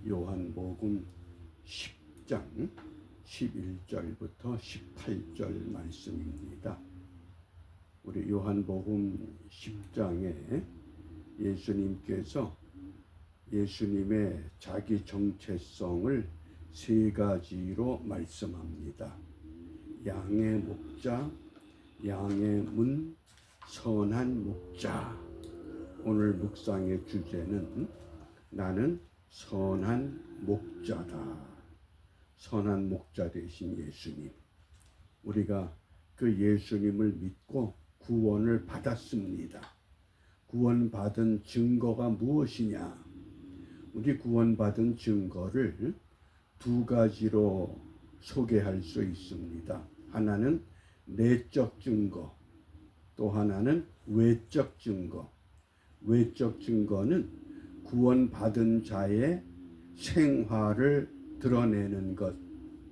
요한복음 10장 11절부터 18절 말씀입니다. 우리 요한복음 10장에 예수님께서 예수님의 자기 정체성을 세 가지로 말씀합니다. 양의 목자, 양의 문, 선한 목자. 오늘 묵상의 주제는 나는 선한 목자다. 선한 목자 되신 예수님. 우리가 그 예수님을 믿고 구원을 받았습니다. 구원받은 증거가 무엇이냐? 우리 구원받은 증거를 두 가지로 소개할 수 있습니다. 하나는 내적 증거, 또 하나는 외적 증거. 외적 증거는 구원받은 자의 생활을 드러내는 것,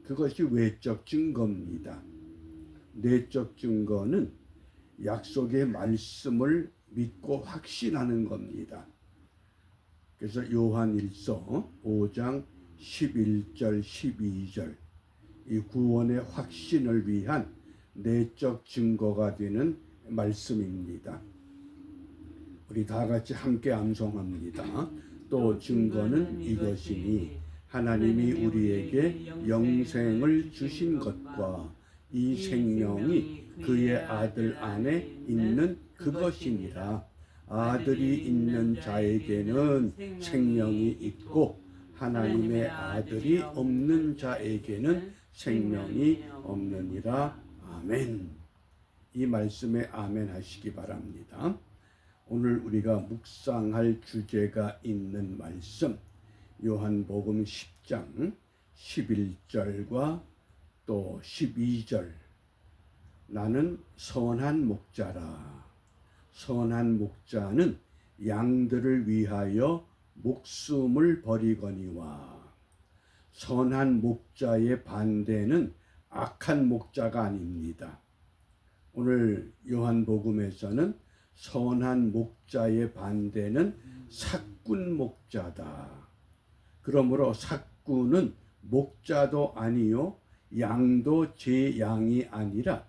그것이 외적 증거입니다. 내적 증거는 약속의 말씀을 믿고 확신하는 겁니다. 그래서 요한일서 5장 11절 12절 이 구원의 확신을 위한 내적 증거가 되는 말씀입니다. 우리 다 같이 함께 암송합니다. 또 증거는 이것이니 하나님이 우리에게 영생을 주신 것과 이 생명이 그의 아들 안에 있는 그것이니라. 아들이 있는 자에게는 생명이 있고 하나님의 아들이 없는 자에게는 생명이 없느니라. 아멘. 이 말씀에 아멘 하시기 바랍니다. 오늘 우리가 묵상할 주제가 있는 말씀, 요한복음 10장 11절과 또 12절. 나는 선한 목자라. 선한 목자는 양들을 위하여 목숨을 버리거니와. 선한 목자의 반대는 악한 목자가 아닙니다. 오늘 요한복음에서는 선한 목자의 반대는 삭군 목자다. 그러므로 삭군은 목자도 아니요 양도 제 양이 아니라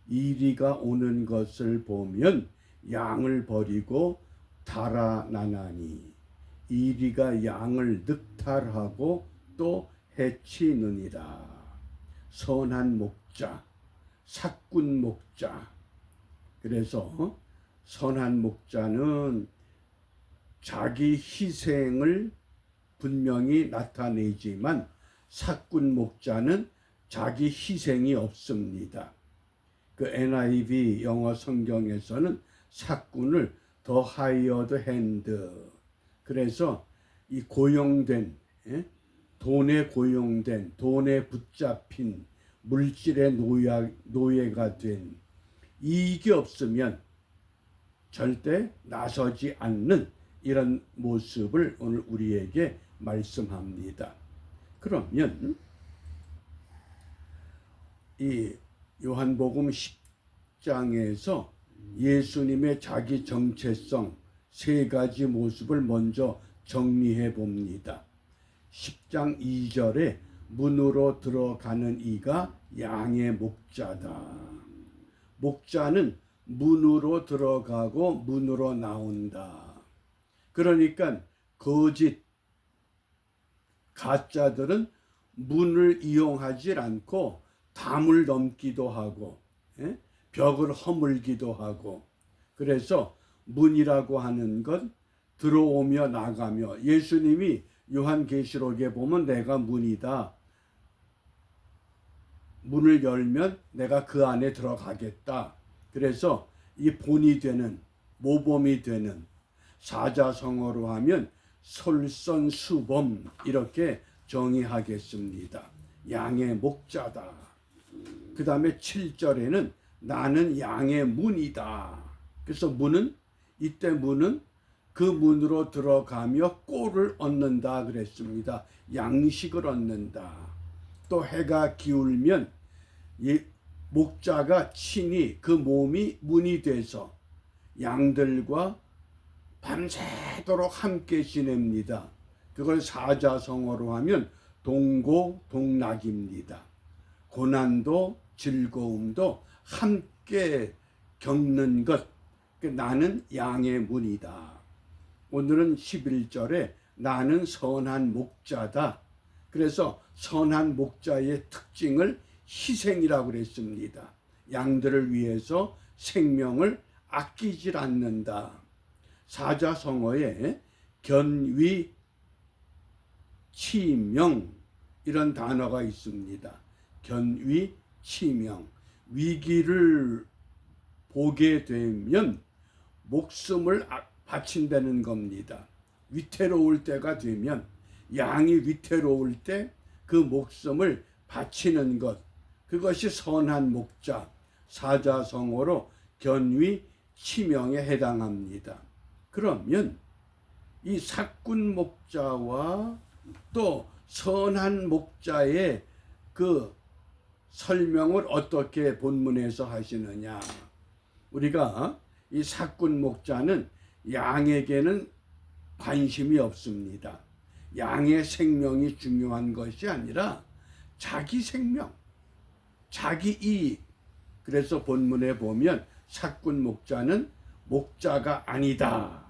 이리가 오는 것을 보면 양을 버리고 달아나나니 이리가 양을 늑탈하고 또 해치느니라. 선한 목자, 삭군 목자. 그래서 선한 목자는 자기 희생을 분명히 나타내지만 삭군 목자는 자기 희생이 없습니다. 그 NIV 영어 성경에서는 삭군을 The hired hand, 그래서 이 고용된, 돈에 고용된, 돈에 붙잡힌 물질의 노예가 된, 이익이 없으면 절대 나서지 않는 이런 모습을 오늘 우리에게 말씀합니다. 그러면 이 요한복음 10장에서 예수님의 자기 정체성 세 가지 모습을 먼저 정리해 봅니다. 10장 2절에 문으로 들어가는 이가 양의 목자다. 목자는 문으로 들어가고 문으로 나온다. 그러니까 거짓 가짜들은 문을 이용하지 않고 담을 넘기도 하고 벽을 허물기도 하고, 그래서 문이라고 하는 건 들어오며 나가며, 예수님이 요한계시록에 보면 내가 문이다. 문을 열면 내가 그 안에 들어가겠다. 그래서 이 본이 되는, 모범이 되는, 사자성어로 하면 솔선수범 이렇게 정의하겠습니다. 양의 목자다. 그 다음에 7절에는 나는 양의 문이다. 그래서 문은, 이때 문은 그 문으로 들어가며 꼴을 얻는다 그랬습니다. 양식을 얻는다. 또 해가 기울면 목자가 친히 그 몸이 문이 돼서 양들과 밤새도록 함께 지냅니다. 그걸 사자성어로 하면 동고동락입니다. 고난도 즐거움도 함께 겪는 것. 나는 양의 문이다. 오늘은 11절에 나는 선한 목자다. 그래서 선한 목자의 특징을 희생이라고 그랬습니다. 양들을 위해서 생명을 아끼질 않는다. 사자성어에 견위, 치명 이런 단어가 있습니다. 견위, 치명. 위기를 보게 되면 목숨을 바친다는 겁니다. 위태로울 때가 되면, 양이 위태로울 때 그 목숨을 바치는 것, 그것이 선한 목자, 사자성어로 견위, 치명에 해당합니다. 그러면 이 사꾼 목자와 또 선한 목자의 그 설명을 어떻게 본문에서 하시느냐. 우리가 이 사꾼 목자는 양에게는 관심이 없습니다. 양의 생명이 중요한 것이 아니라 자기 생명, 자기 이익. 그래서 본문에 보면 사꾼 목자는 목자가 아니다.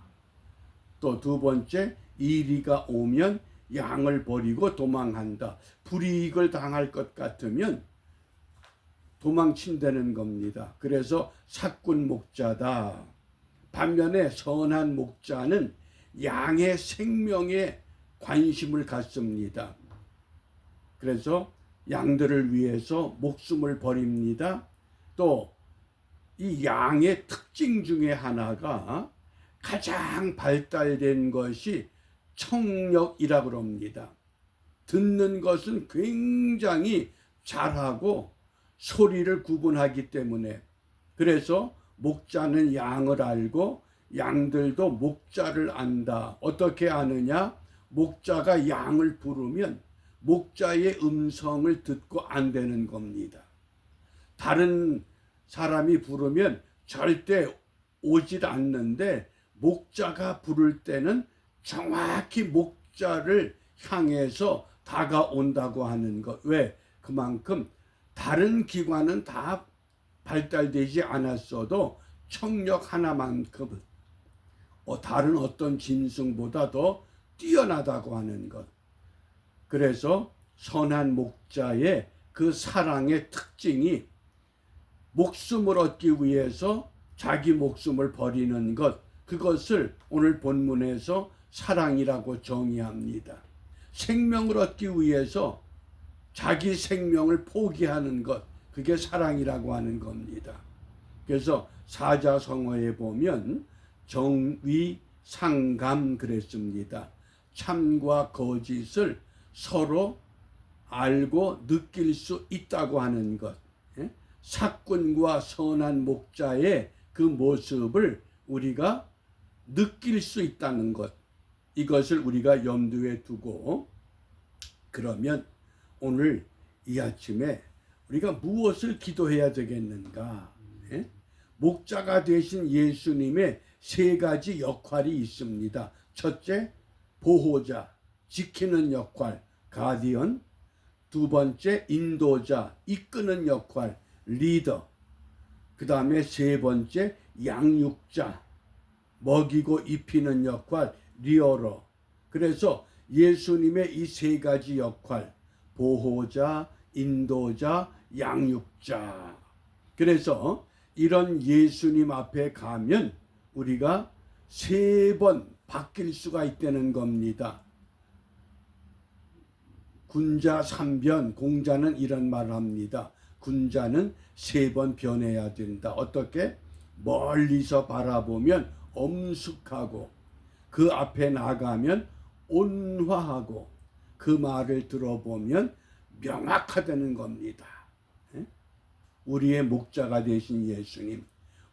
또 두 번째, 이리가 오면 양을 버리고 도망한다. 불이익을 당할 것 같으면 도망친다는 겁니다. 그래서 사꾼 목자다. 반면에 선한 목자는 양의 생명에 관심을 갖습니다. 그래서 양들을 위해서 목숨을 버립니다. 또 이 양의 특징 중에 하나가 가장 발달된 것이 청력이라고 합니다. 듣는 것은 굉장히 잘하고 소리를 구분하기 때문에, 그래서 목자는 양을 알고 양들도 목자를 안다. 어떻게 아느냐? 목자가 양을 부르면 목자의 음성을 듣고 안다는 겁니다. 다른 사람이 부르면 절대 오질 않는데 목자가 부를 때는 정확히 목자를 향해서 다가온다고 하는 것. 왜? 그만큼 다른 기관은 다 발달되지 않았어도 청력 하나만큼은 다른 어떤 짐승보다 더 뛰어나다고 하는 것. 그래서 선한 목자의 그 사랑의 특징이 목숨을 얻기 위해서 자기 목숨을 버리는 것, 그것을 오늘 본문에서 사랑이라고 정의합니다. 생명을 얻기 위해서 자기 생명을 포기하는 것, 그게 사랑이라고 하는 겁니다. 그래서 사자성어에 보면 정위상감 그랬습니다. 참과 거짓을 서로 알고 느낄 수 있다고 하는 것. 사꾼과 선한 목자의 그 모습을 우리가 느낄 수 있다는 것. 이것을 우리가 염두에 두고, 그러면 오늘 이 아침에 우리가 무엇을 기도해야 되겠는가? 목자가 되신 예수님의 세 가지 역할이 있습니다. 첫째, 보호자, 지키는 역할, 가디언. 두 번째, 인도자, 이끄는 역할, 리더. 그 다음에 세 번째, 양육자, 먹이고 입히는 역할, 리어러. 그래서 예수님의 이 세 가지 역할, 보호자, 인도자, 양육자. 그래서 이런 예수님 앞에 가면 우리가 세 번 바뀔 수가 있다는 겁니다. 군자 삼변, 공자는 이런 말을 합니다. 군자는 세 번 변해야 된다. 어떻게? 멀리서 바라보면 엄숙하고, 그 앞에 나가면 온화하고, 그 말을 들어보면 명확하다는 겁니다. 우리의 목자가 되신 예수님,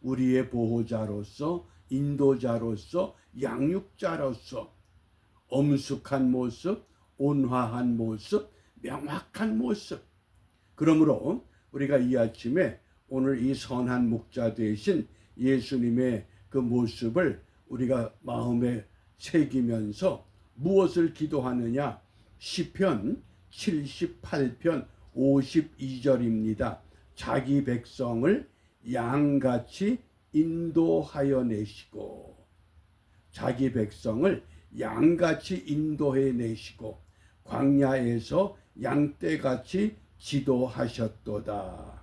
우리의 보호자로서, 인도자로서, 양육자로서 엄숙한 모습, 온화한 모습, 명확한 모습. 그러므로 우리가 이 아침에 오늘 이 선한 목자 되신 예수님의 그 모습을 우리가 마음에 새기면서 무엇을 기도하느냐? 시편 78편 52절입니다. 자기 백성을 양같이 인도하여 내시고, 자기 백성을 양같이 인도해 내시고 광야에서 양떼같이 지도하셨도다.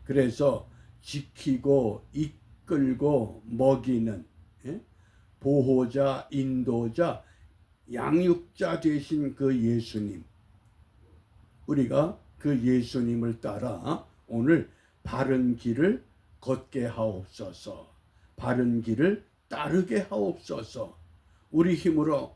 그래서 지키고 이끌고 먹이는 보호자, 인도자, 양육자 되신 그 예수님, 우리가 그 예수님을 따라 오늘 바른 길을 걷게 하옵소서. 바른 길을 따르게 하옵소서. 우리 힘으로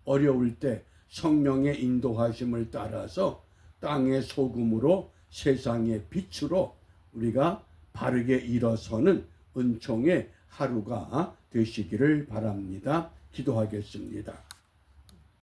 어려울 때 성령의 인도하심을 따라서 땅의 소금으로 세상의 빛으로 우리가 바르게 일어서는 은총의 하루가 되시기를 바랍니다. 기도하겠습니다.